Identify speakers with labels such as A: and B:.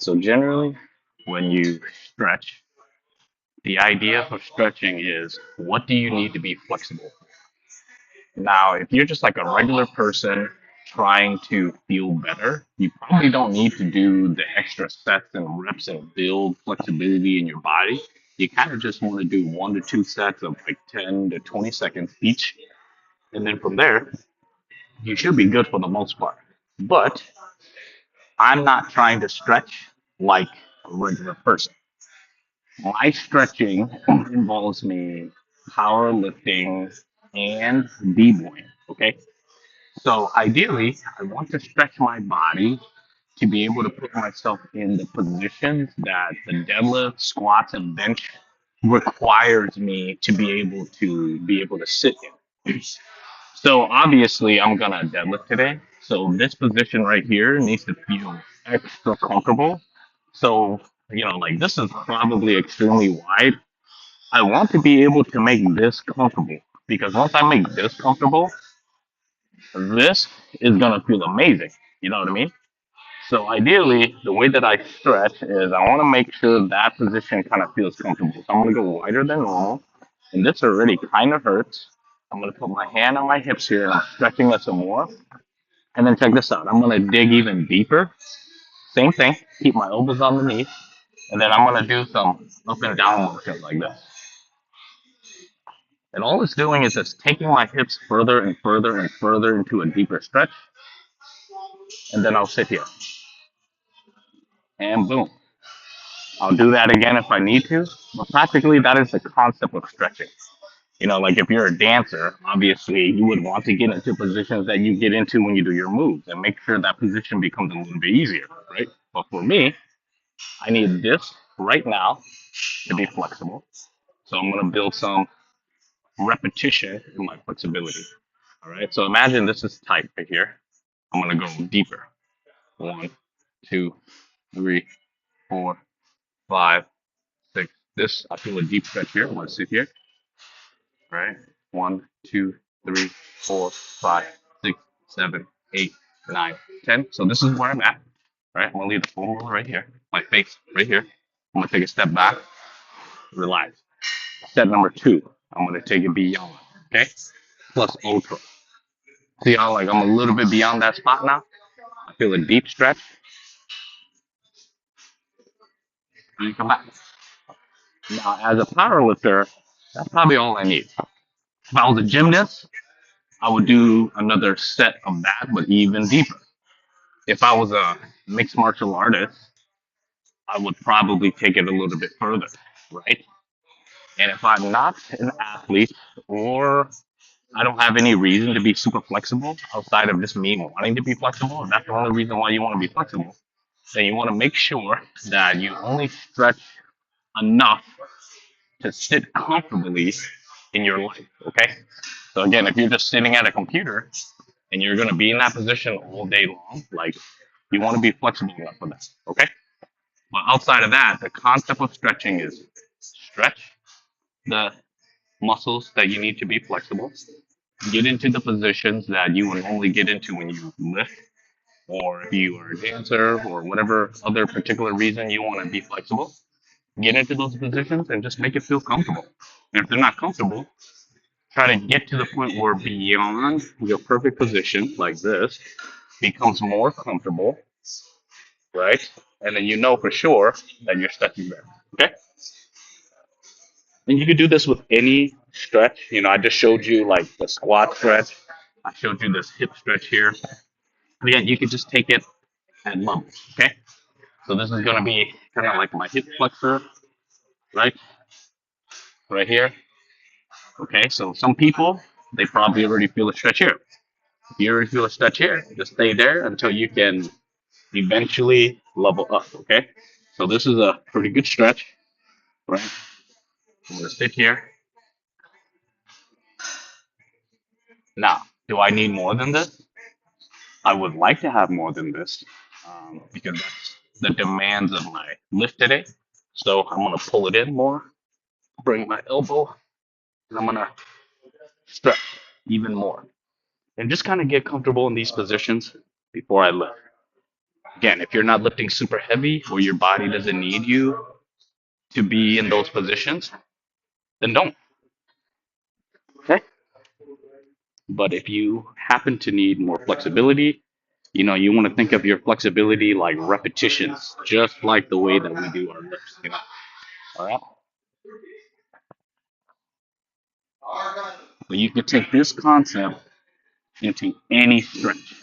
A: So generally, when you stretch, the idea for stretching is what do you need to be flexible? Now, if you're just like a regular person trying to feel better, you probably don't need to do the extra sets and reps and build flexibility in your body. You kind of just want to do 1 to 2 sets of like 10 to 20 seconds each. And then from there, you should be good for the most part. But I'm not trying to stretch like a regular person. My stretching involves me powerlifting and b-boying. Okay. So ideally, I want to stretch my body to be able to put myself in the positions that the deadlift, squats, and bench requires me to be able to sit in. So obviously, I'm gonna deadlift today. So this position right here needs to feel extra comfortable. So like this is probably extremely wide. I want to be able to make this comfortable because once I make this comfortable, this is gonna feel amazing. You know what I mean? So ideally, the way that I stretch is I want to make sure that position kind of feels comfortable. So I'm gonna go wider than normal, and this already kind of hurts. I'm gonna put my hand on my hips here, and I'm stretching it some more. And then check this out. I'm gonna dig even deeper. Same thing. Keep my elbows on the knees, and then I'm gonna do some up and down motion like this. And all it's doing is it's taking my hips further and further and further into a deeper stretch, and then I'll sit here, and boom. I'll do that again if I need to. But practically, that is the concept of stretching. Like if you're a dancer, obviously you would want to get into positions that you get into when you do your moves and make sure that position becomes a little bit easier, right? But for me, I need this right now to be flexible. So I'm going to build some repetition in my flexibility. All right. So imagine this is tight right here. I'm going to go deeper. 1, 2, 3, 4, 5, 6. This, I feel a deep stretch here. I'm going to sit here. Right? 1, 2, 3, 4, 5, 6, 7, 8, 9, 10. So this is where I'm at. Right? I'm gonna leave the foam roller right here, my face right here. I'm gonna take a step back, relax. Step number two, I'm gonna take it beyond. Okay? Plus ultra. See how like I'm a little bit beyond that spot now? I feel a deep stretch. And you come back. Now, as a power lifter, that's probably all I need. If I was a gymnast, I would do another set of that, but even deeper. If I was a mixed martial artist, I would probably take it a little bit further, right? And if I'm not an athlete or I don't have any reason to be super flexible outside of just me wanting to be flexible, if that's the only reason why you want to be flexible, then you want to make sure that you only stretch enough to sit comfortably in your life, okay? So again, if you're just sitting at a computer and you're going to be in that position all day long, like you want to be flexible enough for that, okay? But outside of that, the concept of stretching is stretch the muscles that you need to be flexible, get into the positions that you would only get into when you lift, or if you are a dancer, or whatever other particular reason you want to be flexible. Get into those positions and just make it feel comfortable. And if they're not comfortable, try to get to the point where beyond your perfect position, like this, becomes more comfortable, right? And then you know for sure that you're stretching there. Okay? And you can do this with any stretch. I just showed you like the squat stretch. I showed you this hip stretch here. And again, you can just take it at lumps. Okay? So this is gonna be kind of like my hip flexor, right? Right here. Okay, so some people they probably already feel a stretch here. If you already feel a stretch here, just stay there until you can eventually level up. Okay? So this is a pretty good stretch, right? I'm gonna sit here. Now, do I need more than this? I would like to have more than this because that's the demands of my lift today. So I'm gonna pull it in more, bring my elbow, and I'm gonna stretch even more. And just kind of get comfortable in these positions before I lift. Again, if you're not lifting super heavy or your body doesn't need you to be in those positions, then don't. Okay. But if you happen to need more flexibility, you want to think of your flexibility like repetitions, just like the way that we do our lifts. All right. But you can take this concept into any stretch.